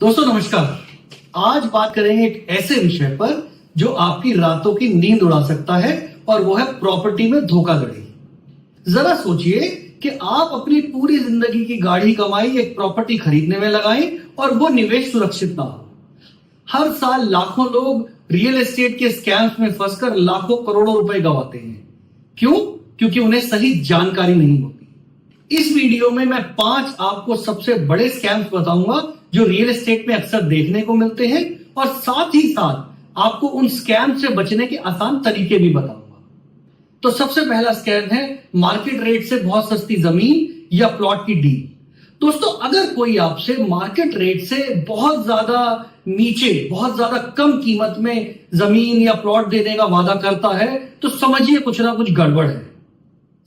दोस्तों नमस्कार। आज बात करेंगे एक ऐसे विषय पर जो आपकी रातों की नींद उड़ा सकता है और वो है प्रॉपर्टी में धोखाधड़ी। जरा सोचिए कि आप अपनी पूरी जिंदगी की गाढ़ी कमाई एक प्रॉपर्टी खरीदने में लगाएं और वो निवेश सुरक्षित ना हो। हर साल लाखों लोग रियल एस्टेट के स्कैम्स में फंसकर लाखों करोड़ों रुपए गंवाते हैं। क्यों? क्योंकि उन्हें सही जानकारी नहीं होती। इस वीडियो में मैं 5 आपको सबसे बड़े स्कैम्स बताऊंगा जो रियल एस्टेट में अक्सर देखने को मिलते हैं और साथ ही साथ आपको उन स्कैम से बचने के आसान तरीके भी बताऊंगा। तो सबसे पहला स्कैम है मार्केट रेट से बहुत सस्ती जमीन या प्लॉट की डील। दोस्तों, अगर कोई आपसे मार्केट रेट से बहुत ज्यादा नीचे, बहुत ज्यादा कम कीमत में जमीन या प्लॉट देने का वादा करता है तो समझिए कुछ ना कुछ गड़बड़ है।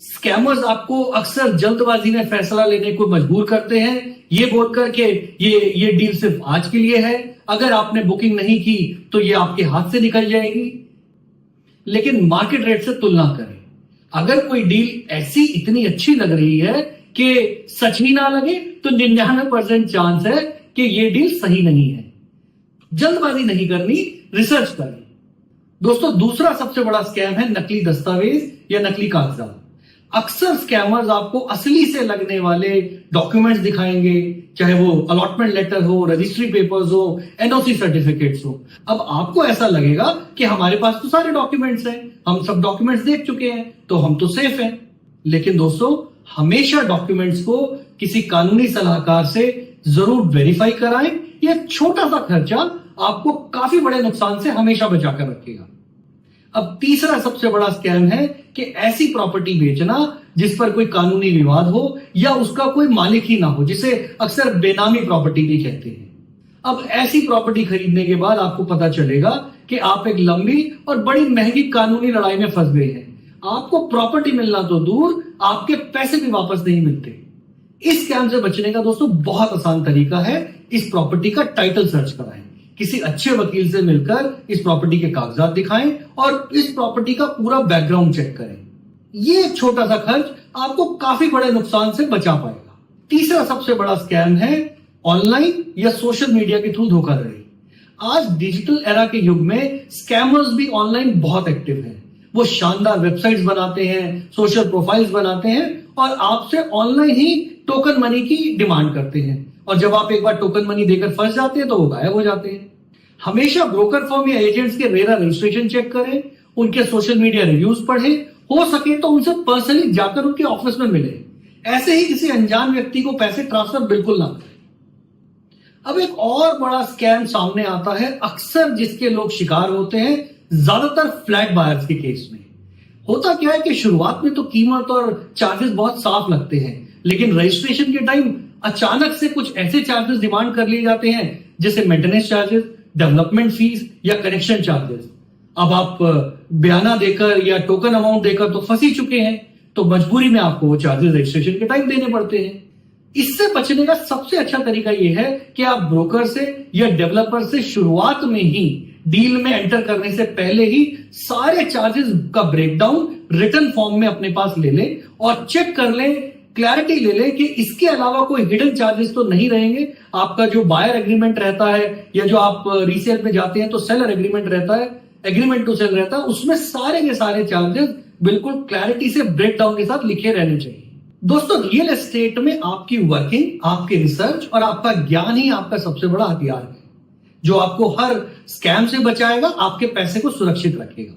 स्कैमर्स आपको अक्सर जल्दबाजी में फैसला लेने को मजबूर करते हैं, ये बोलकर के ये डील सिर्फ आज के लिए है, अगर आपने बुकिंग नहीं की तो ये आपके हाथ से निकल जाएगी। लेकिन मार्केट रेट से तुलना करें। अगर कोई डील ऐसी इतनी अच्छी लग रही है कि सच ही ना लगे तो 99% चांस है कि ये डील सही नहीं है। जल्दबाजी नहीं करनी, रिसर्च करें। दोस्तों, दूसरा सबसे बड़ा स्कैम है नकली दस्तावेज या नकली कागजात। अक्सर स्कैमर्स आपको असली से लगने वाले डॉक्यूमेंट्स दिखाएंगे, चाहे वो अलॉटमेंट लेटर हो, रजिस्ट्री पेपर्स हो, एनओसी सर्टिफिकेट्स हो। अब आपको ऐसा लगेगा कि हमारे पास तो सारे डॉक्यूमेंट्स हैं, हम सब डॉक्यूमेंट्स देख चुके हैं तो हम तो सेफ हैं। लेकिन दोस्तों, हमेशा डॉक्यूमेंट्स को किसी कानूनी सलाहकार से जरूर वेरीफाई कराएं। यह छोटा सा खर्चा आपको काफी बड़े नुकसान से हमेशा बचाकर रखेगा। अब तीसरा सबसे बड़ा स्कैम है कि ऐसी प्रॉपर्टी बेचना जिस पर कोई कानूनी विवाद हो या उसका कोई मालिक ही ना हो, जिसे अक्सर बेनामी प्रॉपर्टी भी कहते हैं। अब ऐसी प्रॉपर्टी खरीदने के बाद आपको पता चलेगा कि आप एक लंबी और बड़ी महंगी कानूनी लड़ाई में फंस गए हैं। आपको प्रॉपर्टी मिलना तो दूर, आपके पैसे भी वापस नहीं मिलते। इस स्कैम से बचने का दोस्तों बहुत आसान तरीका है, इस प्रॉपर्टी का टाइटल सर्च कराएं, किसी अच्छे वकील से मिलकर इस प्रॉपर्टी के कागजात दिखाएं और इस प्रॉपर्टी का पूरा बैकग्राउंड चेक करें। ये छोटा सा खर्च आपको काफी बड़े नुकसान से बचा पाएगा। तीसरा सबसे बड़ा स्कैम है ऑनलाइन या सोशल मीडिया के थ्रू धोखाधड़ी। आज डिजिटल एरा के युग में स्कैमर्स भी ऑनलाइन बहुत एक्टिव हैं। वो शानदार वेबसाइट्स बनाते हैं, सोशल प्रोफाइल्स बनाते हैं और आपसे ऑनलाइन ही टोकन मनी की डिमांड करते हैं। और जब आप एक बार टोकन मनी देकर फंस जाते हैं तो वो गायब हो जाते हैं। हमेशा ब्रोकर फर्म या एजेंट्स के रेरा रजिस्ट्रेशन चेक करें, उनके सोशल मीडिया रिव्यूज पढ़ें, हो सके तो उनसे पर्सनली जाकर उनके ऑफिस में मिले। ऐसे ही किसी अनजान व्यक्ति को पैसे ट्रांसफर बिल्कुल ना करें। अब एक और बड़ा स्कैम सामने आता है, अक्सर जिसके लोग शिकार होते हैं, ज्यादातर फ्लैट बायर्स के केस में। होता क्या है कि शुरुआत में तो कीमत और चार्जेस बहुत साफ लगते हैं, लेकिन रजिस्ट्रेशन के टाइम अचानक से कुछ ऐसे चार्जेस डिमांड कर लिए जाते हैं जैसे मेंटेनेंस चार्जेस, डेवलपमेंट फीस या कनेक्शन चार्जेस। अब आप बयाना देकर या टोकन अमाउंट देकर तो फंस ही चुके हैं, तो मजबूरी में आपको वो चार्जेस रजिस्ट्रेशन के टाइम देने पड़ते हैं। इससे बचने का सबसे अच्छा तरीका यह है कि आप ब्रोकर से या डेवलपर से शुरुआत में ही, डील में एंटर करने से पहले ही सारे चार्जेस का ब्रेकडाउन रिटर्न फॉर्म में अपने पास ले लें और चेक कर लें, क्लैरिटी ले लें कि इसके अलावा कोई हिडन चार्जेस तो नहीं रहेंगे। आपका जो बायर एग्रीमेंट रहता है या जो आप रीसेल में जाते हैं तो सेलर एग्रीमेंट रहता है, एग्रीमेंट टू सेल रहता है, उसमें सारे के सारे चार्जेस बिल्कुल क्लैरिटी से ब्रेकडाउन के साथ लिखे रहने चाहिए। दोस्तों, रियल एस्टेट में आपकी वर्किंग, आपके रिसर्च और आपका ज्ञान ही आपका सबसे बड़ा हथियार है, जो आपको हर स्कैम से बचाएगा, आपके पैसे को सुरक्षित रखेगा।